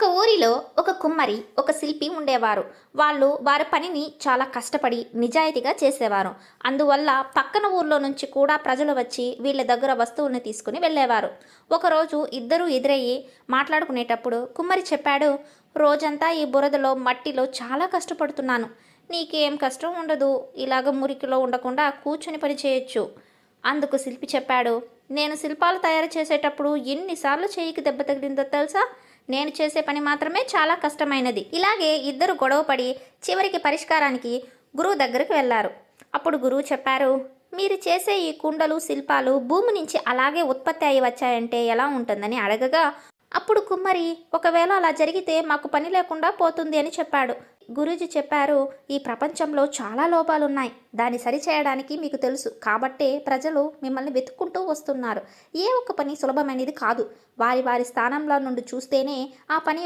ఒక ఊరిలో ఒక కుమ్మరి, ఒక శిల్పి ఉండేవారు. వాళ్ళు వారి పనిని చాలా కష్టపడి, నిజాయితీగా చేసేవారు. అందువల్ల పక్కన ఊర్లో నుంచి కూడా ప్రజలు వచ్చి వీళ్ళ దగ్గర వస్తువుల్ని తీసుకుని వెళ్ళేవారు. ఒకరోజు ఇద్దరూ ఎదురయ్యి మాట్లాడుకునేటప్పుడు కుమ్మరి చెప్పాడు, రోజంతా ఈ బురదలో, మట్టిలో చాలా కష్టపడుతున్నాను. నీకేం కష్టం ఉండదు. ఇలాగ మురికిలో ఉండకుండా కూర్చుని పని చేయొచ్చు. అందుకు శిల్పి చెప్పాడు, నేను శిల్పాలు తయారు చేసేటప్పుడు ఎన్నిసార్లు చేయికి దెబ్బ తగిలిందో తెలుసా? నేను చేసే పని మాత్రమే చాలా కష్టమైనది. ఇలాగే ఇద్దరు గొడవపడి చివరికి పరిష్కారానికి గురువు దగ్గరికి వెళ్ళారు. అప్పుడు గురువు చెప్పారు, మీరు చేసే ఈ కుండలు, శిల్పాలు భూమి నుంచి అలాగే ఉత్పత్తి అయి వచ్చాయంటే ఎలా ఉంటుందని అడగగా, అప్పుడు కుమ్మరి, ఒకవేళ అలా జరిగితే మాకు పని లేకుండా పోతుంది అని చెప్పాడు. గురూజీ చెప్పారు, ఈ ప్రపంచంలో చాలా లోపాలున్నాయి. దాన్ని సరిచేయడానికి మీకు తెలుసు కాబట్టే ప్రజలు మిమ్మల్ని వెతుక్కుంటూ వస్తున్నారు. ఏ ఒక్క పని సులభమైనది కాదు. వారి వారి స్థానంలో నుండి చూస్తేనే ఆ పని